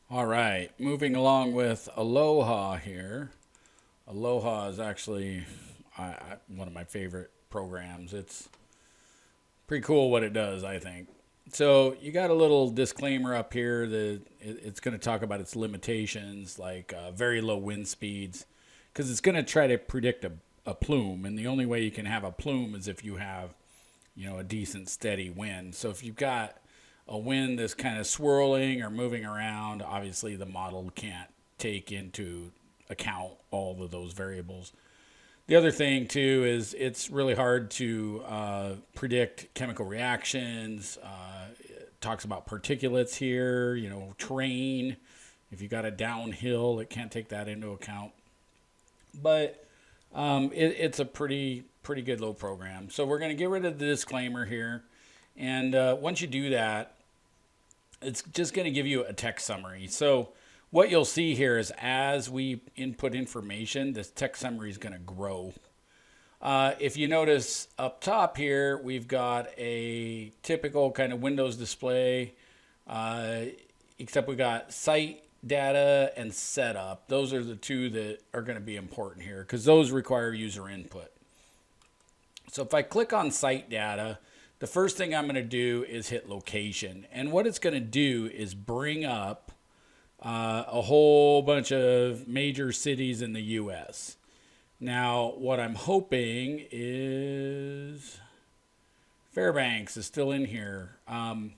All right, moving along with Aloha here. Aloha is actually one of my favorite programs. It's pretty cool what it does, I think. So you got a little disclaimer up here that it's going to talk about its limitations, like very low wind speeds, because it's going to try to predict a plume, and the only way you can have a plume is if you have, a decent steady wind. So if you've got a wind that's kind of swirling or moving around, obviously the model can't take into account all of those variables. The other thing too is it's really hard to predict chemical reactions. It talks about particulates here, terrain. If you got a downhill, it can't take that into account. But it's a pretty good little program. So we're going to get rid of the disclaimer here, and once you do that, it's just going to give you a text summary. So what you'll see here is as we input information, this text summary is going to grow. If you notice up top here, we've got a typical kind of Windows display, except we got site data and setup. Those are the two that are going to be important here because those require user input. So if I click on site data, the first thing I'm going to do is hit location. And what it's going to do is bring up a whole bunch of major cities in the US. Now, what I'm hoping is Fairbanks is still in here. I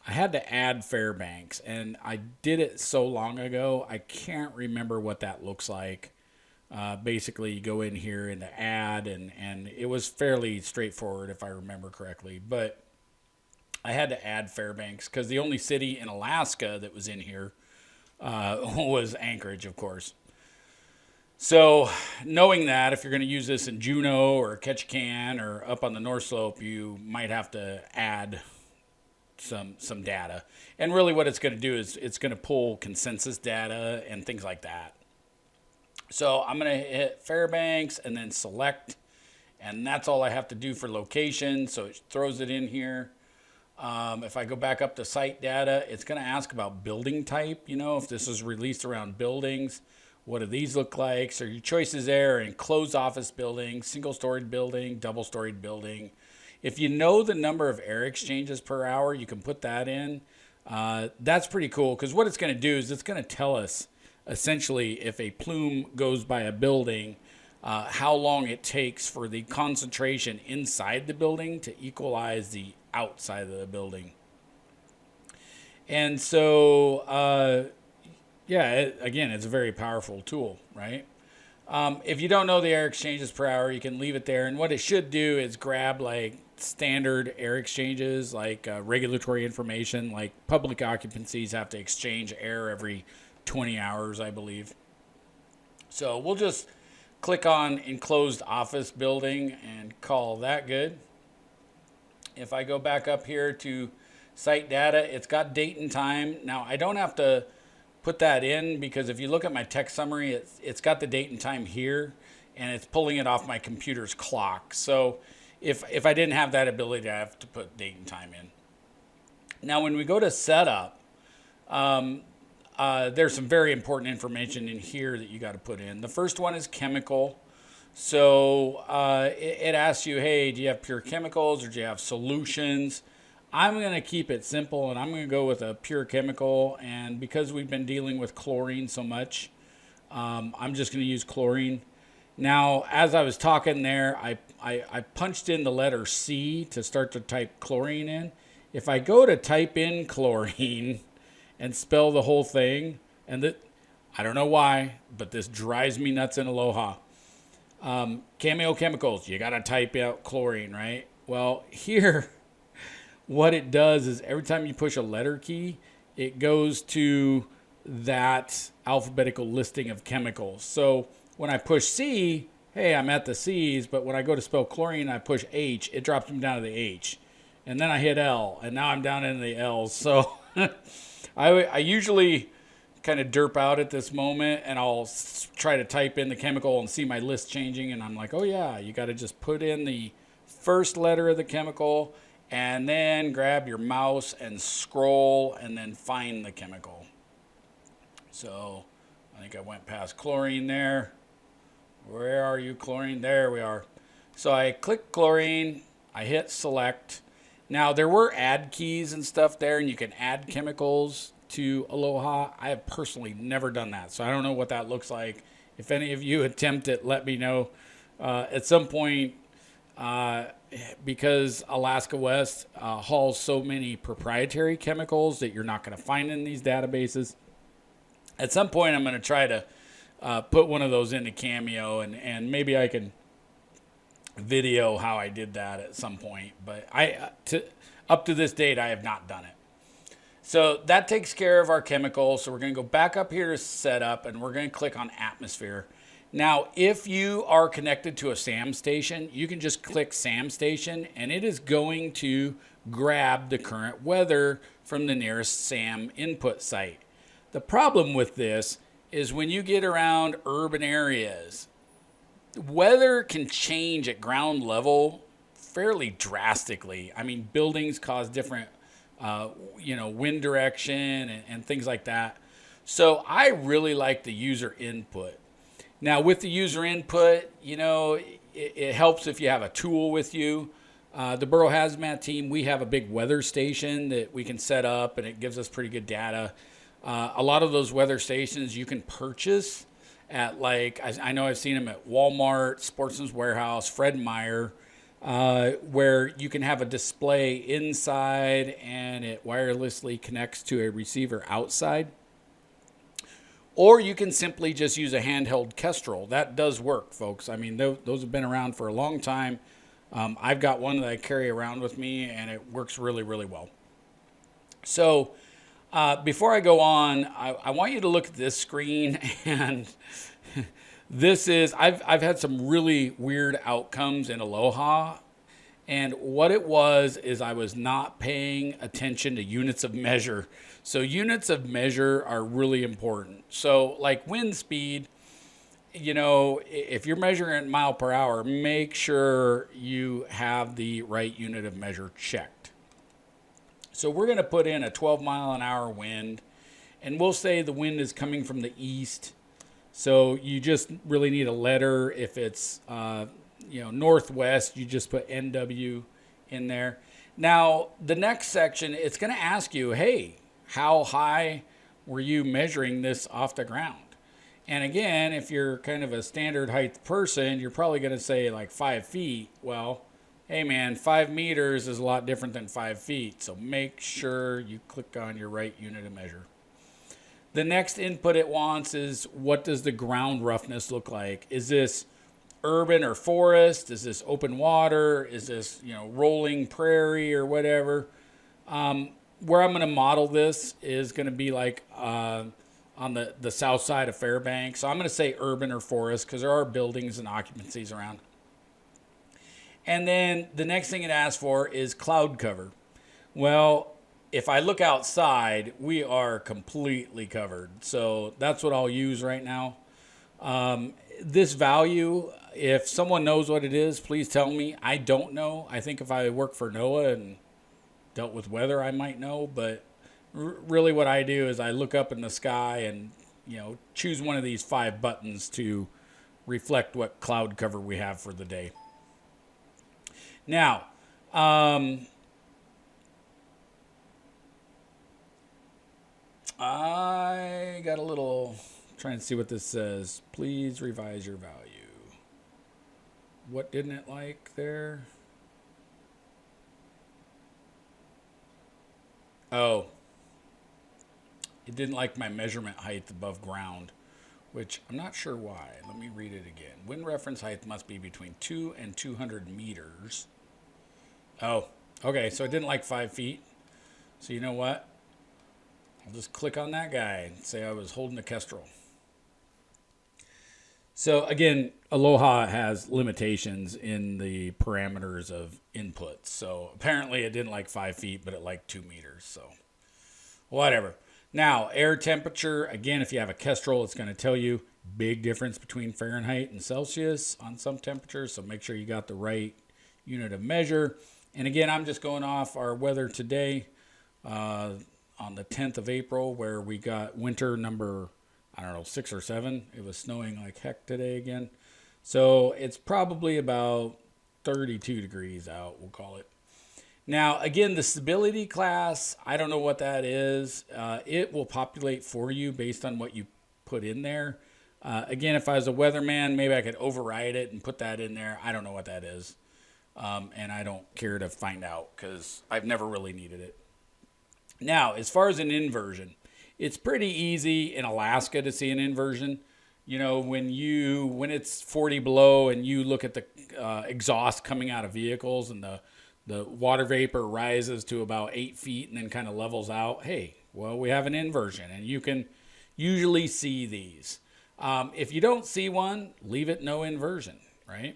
had to add Fairbanks, and I did it so long ago, I can't remember what that looks like. Basically, you go in here into add, and it was fairly straightforward if I remember correctly. But I had to add Fairbanks because the only city in Alaska that was in here was Anchorage, of course. So knowing that, if you're going to use this in Juneau or Ketchikan or up on the North Slope, you might have to add some data. And really what it's going to do is it's going to pull consensus data and things like that. So I'm going to hit Fairbanks and then select, and that's all I have to do for location. So it throws it in here. If I go back up to site data, it's going to ask about building type. If this is released around buildings, what do these look like? So your choices there are enclosed office building, single-storied building, double-storied building. If you know the number of air exchanges per hour, you can put that in. That's pretty cool because what it's going to do is it's going to tell us essentially if a plume goes by a building, how long it takes for the concentration inside the building to equalize the outside of the building. And so, again, it's a very powerful tool, right? If you don't know the air exchanges per hour, you can leave it there. And what it should do is grab like standard air exchanges, like regulatory information, like public occupancies have to exchange air every 20 hours, I believe. So we'll just click on enclosed office building and call that good. If I go back up here to site data, it's got date and time. Now I don't have to put that in because if you look at my text summary, it's got the date and time here and it's pulling it off my computer's clock. So if I didn't have that ability, I have to put date and time in. Now when we go to setup, there's some very important information in here that you got to put in. The first one is chemical. So it asks you, hey, do you have pure chemicals or do you have solutions? I'm going to keep it simple and I'm going to go with a pure chemical. And because we've been dealing with chlorine so much, I'm just going to use chlorine. Now, as I was talking there, I punched in the letter C to start to type chlorine in. If I go to type in chlorine and spell the whole thing, and I don't know why, but this drives me nuts in Aloha. CAMEO chemicals, you got to type out chlorine, right? Well, here, what it does is every time you push a letter key, it goes to that alphabetical listing of chemicals. So when I push C, hey, I'm at the C's, but when I go to spell chlorine, I push H, it drops me down to the H. And then I hit L, and now I'm down into the L's. So I usually kind of derp out at this moment, and I'll try to type in the chemical and see my list changing, and I'm like, oh yeah, you got to just put in the first letter of the chemical, and then grab your mouse and scroll, and then find the chemical. So I think I went past chlorine there. Where are you, chlorine? There we are. So I click chlorine, I hit select. Now there were add keys and stuff there, and you can add chemicals to Aloha. I have personally never done that, so I don't know what that looks like. If any of you attempt it, let me know. At some point, uh, because Alaska West hauls so many proprietary chemicals that you're not going to find in these databases. At some point, I'm going to try to put one of those into Cameo, and maybe I can video how I did that at some point. But up to this date, I have not done it. So that takes care of our chemicals. So we're going to go back up here to setup, and we're going to click on atmosphere. Now, if you are connected to a SAM station, you can just click SAM station, and it is going to grab the current weather from the nearest SAM input site. The problem with this is when you get around urban areas, weather can change at ground level fairly drastically. I mean, buildings cause different, wind direction and things like that. So I really like the user input. Now, with the user input, it helps if you have a tool with you. The Borough Hazmat team, we have a big weather station that we can set up, and it gives us pretty good data. A lot of those weather stations you can purchase at, I know I've seen them at Walmart, Sportsman's Warehouse, Fred Meyer, where you can have a display inside and it wirelessly connects to a receiver outside. Or you can simply just use a handheld Kestrel. That does work, folks. I mean, those have been around for a long time. I've got one that I carry around with me, and it works really, really well. So before I go on, I want you to look at this screen. And this is, I've had some really weird outcomes in Aloha. And what it was is I was not paying attention to units of measure. So units of measure are really important. So like wind speed, if you're measuring in mile per hour, make sure you have the right unit of measure checked. So we're going to put in a 12 mile an hour wind, and we'll say the wind is coming from the east. So you just really need a letter. If it's northwest, you just put NW in there. Now, the next section, it's going to ask you, hey, how high were you measuring this off the ground? And again, if you're kind of a standard height person, you're probably going to say like 5 feet. Well, hey man, 5 meters is a lot different than 5 feet. So make sure you click on your right unit of measure. The next input it wants is, what does the ground roughness look like? Is this urban or forest? Is this open water? Is this, rolling prairie or whatever? Where I'm going to model this is going to be like on the south side of Fairbanks. So I'm going to say urban or forest because there are buildings and occupancies around. And then the next thing it asks for is cloud cover. Well, if I look outside, we are completely covered. So that's what I'll use right now. This value, if someone knows what it is, please tell me. I don't know. I think if I worked for NOAA and dealt with weather, I might know. But really what I do is I look up in the sky and, choose one of these 5 buttons to reflect what cloud cover we have for the day. Now, I got a little, trying to see what this says. Please revise your value. What didn't it like there? Oh, it didn't like my measurement height above ground, which I'm not sure why. Let me read it again. Wind reference height must be between 2 and 200 meters. Oh, okay, so it didn't like 5 feet. So you know what? I'll just click on that guy and say I was holding a Kestrel. So again, Aloha has limitations in the parameters of inputs. So apparently it didn't like 5 feet, but it liked 2 meters. So whatever. Now, air temperature. Again, if you have a Kestrel, it's going to tell you big difference between Fahrenheit and Celsius on some temperatures. So make sure you got the right unit of measure. And again, I'm just going off our weather today on the 10th of April, where we got winter number I don't know, 6 or 7. It was snowing like heck today again. So it's probably about 32 degrees out, we'll call it. Now, again, the stability class, I don't know what that is. It will populate for you based on what you put in there. Again, if I was a weatherman, maybe I could override it and put that in there. I don't know what that is. And I don't care to find out because I've never really needed it. Now, as far as an inversion, it's pretty easy in Alaska to see an inversion. You know, when it's 40 below and you look at the exhaust coming out of vehicles and the water vapor rises to about 8 feet and then kind of levels out. Hey, well, we have an inversion, and you can usually see these. If you don't see one, leave it no inversion, right?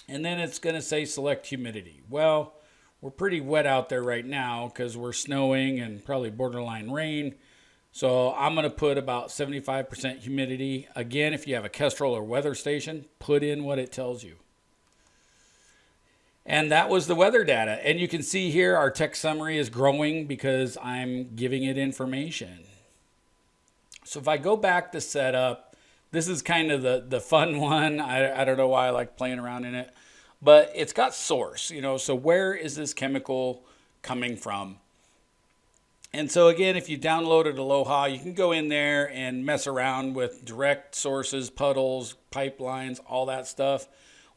And then it's going to say select humidity. Well, we're pretty wet out there right now because we're snowing and probably borderline rain. So I'm going to put about 75% humidity. Again, if you have a Kestrel or weather station, put in what it tells you. And that was the weather data. And you can see here our text summary is growing because I'm giving it information. So if I go back to setup, this is kind of the fun one. I don't know why I like playing around in it. But it's got source, you know. So where is this chemical coming from? And so again, if you downloaded Aloha, you can go in there and mess around with direct sources, puddles, pipelines, all that stuff.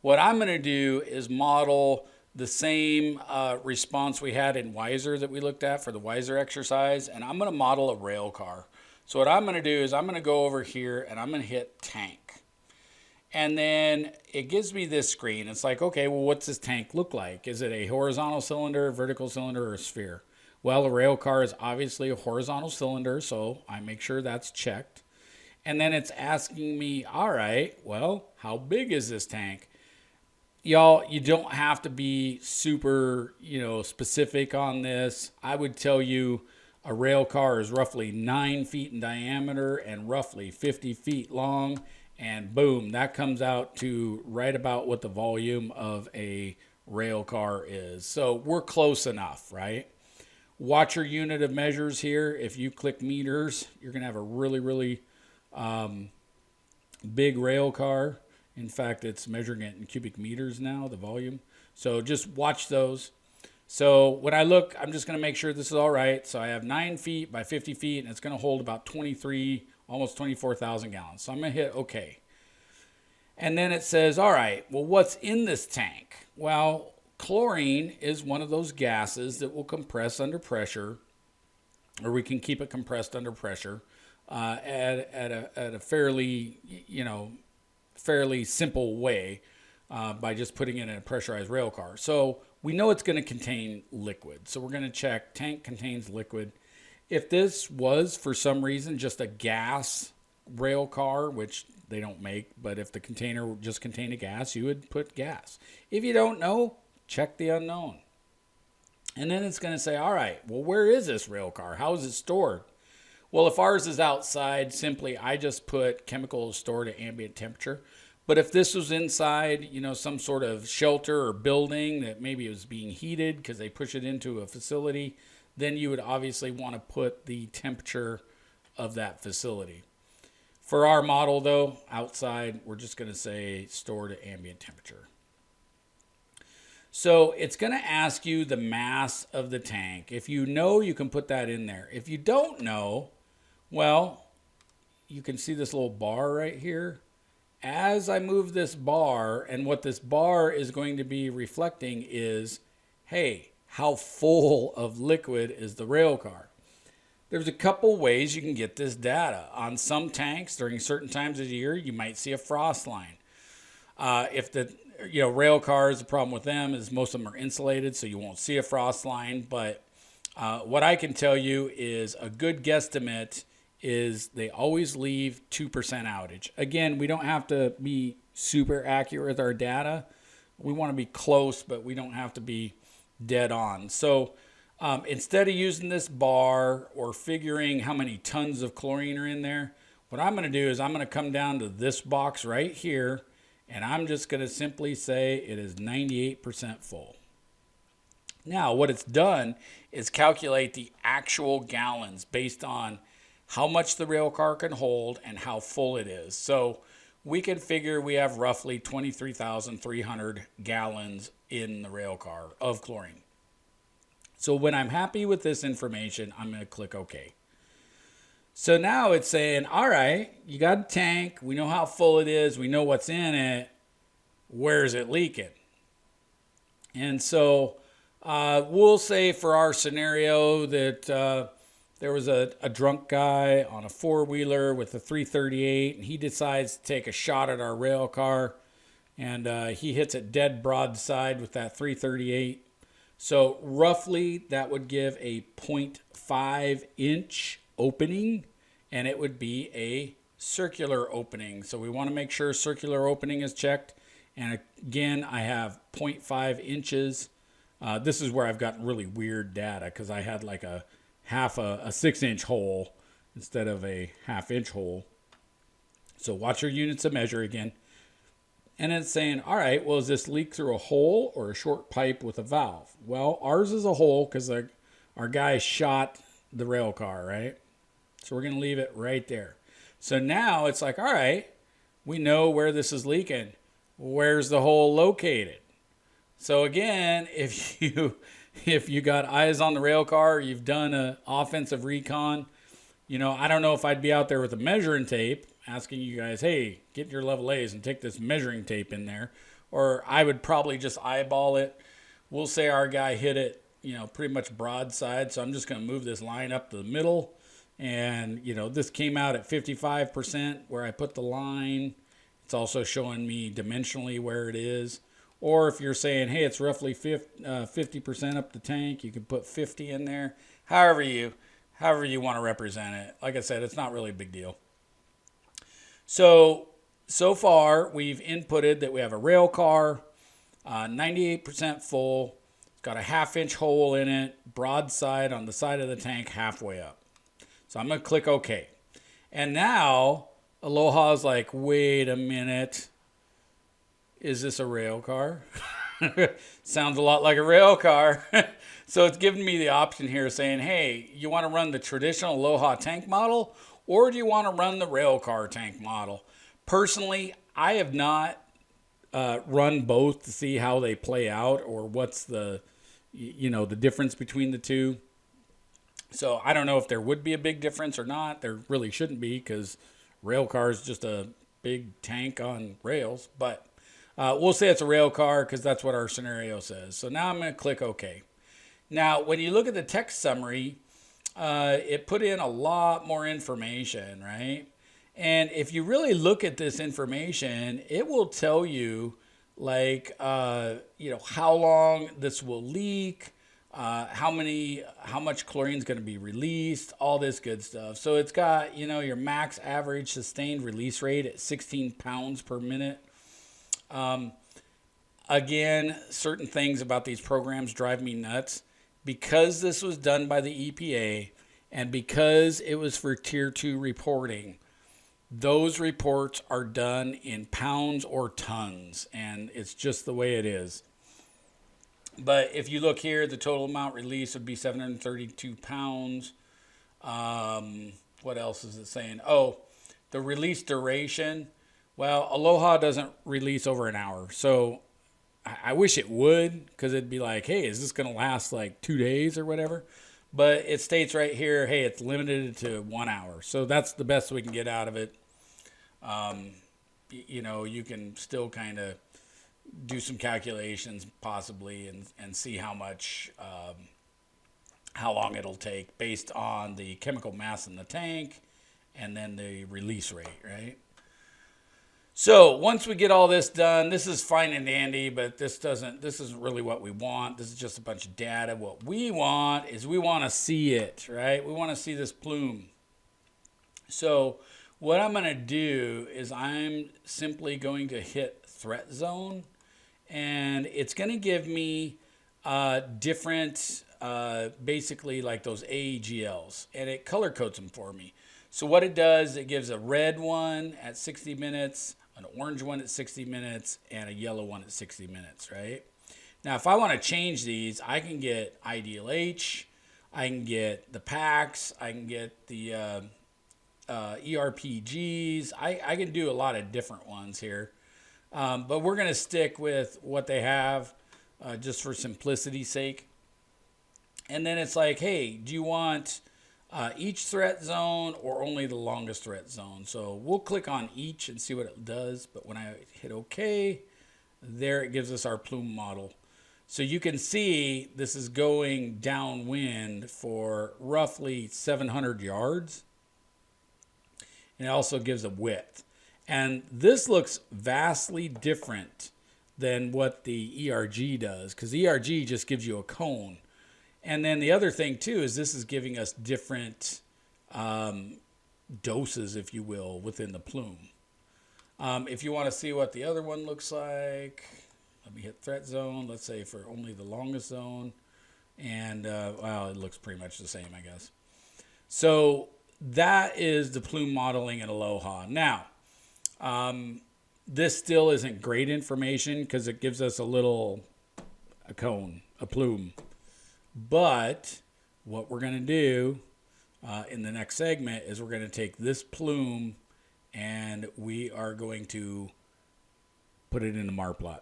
What I'm going to do is model the same response we had in Wiser that we looked at for the Wiser exercise, and I'm going to model a rail car. So what I'm going to do is I'm going to go over here and I'm going to hit tank. And then it gives me this screen. It's like, okay, well, what's this tank look like? Is it a horizontal cylinder, vertical cylinder, or a sphere? Well, a rail car is obviously a horizontal cylinder, so I make sure that's checked. And then it's asking me, all right, well, how big is this tank? Y'all, you don't have to be super, specific on this. I would tell you a rail car is roughly 9 feet in diameter and roughly 50 feet long. And boom, that comes out to right about what the volume of a rail car is. So we're close enough, right? Watch your unit of measures here. If you click meters, you're going to have a really, really big rail car. In fact, it's measuring it in cubic meters now, the volume. So just watch those. So when I look, I'm just going to make sure this is all right. So I have 9 feet by 50 feet, and it's going to hold about 23, almost 24,000 gallons. So I'm going to hit OK. And then it says, all right, well, what's in this tank? Well, chlorine is one of those gases that will compress under pressure, or we can keep it compressed under pressure at a fairly, fairly simple way by just putting it in a pressurized rail car. So we know it's going to contain liquid. So we're going to check tank contains liquid. If this was for some reason just a gas rail car, which they don't make, but if the container just contained a gas, you would put gas. If you don't know, check the unknown. And then it's going to say, all right, well, where is this rail car? How is it stored? Well, if ours is outside, simply I just put chemicals stored at ambient temperature. But if this was inside, some sort of shelter or building that maybe it was being heated because they push it into a facility, then you would obviously want to put the temperature of that facility. For our model, though, outside, we're just going to say stored at ambient temperature. So it's going to ask you the mass of the tank. If you know, you can put that in there. If you don't know, well, you can see this little bar right here. As I move this bar, and what this bar is going to be reflecting is, hey, how full of liquid is the rail car? There's a couple ways you can get this data. On some tanks, during certain times of the year, you might see a frost line. If the rail cars, the problem with them is most of them are insulated, so you won't see a frost line. But what I can tell you is a good guesstimate is they always leave 2% outage. Again, we don't have to be super accurate with our data. We want to be close, but we don't have to be dead on. So instead of using this bar or figuring how many tons of chlorine are in there, what I'm going to do is I'm going to come down to this box right here, and I'm just going to simply say it is 98% full. Now, what it's done is calculate the actual gallons based on how much the rail car can hold and how full it is. So we can figure we have roughly 23,300 gallons in the rail car of chlorine. So when I'm happy with this information, I'm going to click OK. So now it's saying, all right, you got a tank. We know how full it is. We know what's in it. Where is it leaking? And so we'll say for our scenario that there was a drunk guy on a four-wheeler with a 338, and he decides to take a shot at our rail car, and he hits it dead broadside with that 338. So roughly that would give a 0.5 inch opening, and it would be a circular opening. So we want to make sure circular opening is checked. And again, I have 0.5 inches. This is where I've gotten really weird data because I had like a 6-inch hole instead of a 1/2 inch hole. So watch your units of measure again. And it's saying, all right, well, is this leak through a hole or a short pipe with a valve? Well, ours is a hole because our guy shot the rail car, right? So we're going to leave it right there. So now it's like, all right, we know where this is leaking. Where's the hole located? So again, if you got eyes on the rail car, you've done an offensive recon, I don't know if I'd be out there with a measuring tape asking you guys, hey, get your level A's and take this measuring tape in there. Or I would probably just eyeball it. We'll say our guy hit it, pretty much broadside. So I'm just going to move this line up to the middle. And, this came out at 55% where I put the line. It's also showing me dimensionally where it is. Or if you're saying, hey, it's roughly 50% up the tank, you can put 50 in there. However you want to represent it. Like I said, it's not really a big deal. So far, we've inputted that we have a rail car, 98% full. It's got a 1/2 inch hole in it, broadside on the side of the tank, halfway up. So I'm going to click OK. And now Aloha's like, wait a minute. Is this a rail car? Sounds a lot like a rail car. So it's giving me the option here saying, hey, you want to run the traditional Aloha tank model, or do you want to run the rail car tank model? Personally, I have not run both to see how they play out or what's the difference between the two. So I don't know if there would be a big difference or not. There really shouldn't be because rail car is just a big tank on rails. But we'll say it's a rail car because that's what our scenario says. So now I'm going to click OK. Now, when you look at the text summary, it put in a lot more information, right? And if you really look at this information, it will tell you like, how long this will leak, how much chlorine is going to be released, all this good stuff. So it's got, your max average sustained release rate at 16 pounds per minute. Again, certain things about these programs drive me nuts. Because this was done by the EPA and because it was for Tier 2 reporting, those reports are done in pounds or tons, and it's just the way it is. But if you look here, the total amount released would be 732 pounds. What else is it saying? Oh, the release duration. Well, Aloha doesn't release over an hour. So I wish it would, because it'd be like, hey, is this going to last like 2 days or whatever? But it states right here, hey, it's limited to 1 hour. So that's the best we can get out of it. You can still kind of do some calculations possibly and see how long it'll take based on the chemical mass in the tank and then the release rate, right? So once we get all this done, this is fine and dandy, but this isn't really what we want. This is just a bunch of data. What we want is we want to see it, right? We want to see this plume. So what I'm going to do is I'm simply going to hit threat zone, and it's going to give me different, basically like those AEGLs, and it color codes them for me. So what it does, it gives a red one at 60 minutes, an orange one at 60 minutes, and a yellow one at 60 minutes, right? Now, if I want to change these, I can get IDLH, I can get the packs, I can get the ERPGs. I can do a lot of different ones here. But we're going to stick with what they have just for simplicity's sake. And then it's like, hey, do you want each threat zone or only the longest threat zone? So we'll click on each and see what it does. But when I hit OK, there it gives us our plume model. So you can see this is going downwind for roughly 700 yards. And it also gives a width. And this looks vastly different than what the ERG does, because ERG just gives you a cone. And then the other thing too is this is giving us different doses, if you will, within the plume. If you want to see what the other one looks like, let me hit threat zone. Let's say for only the longest zone. And, well, it looks pretty much the same, I guess. So that is the plume modeling in Aloha. Now, this still isn't great information because it gives us a cone, a plume. But what we're going to do in the next segment is we're going to take this plume and we are going to put it in the marplot.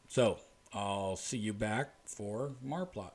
So I'll see you back for marplot.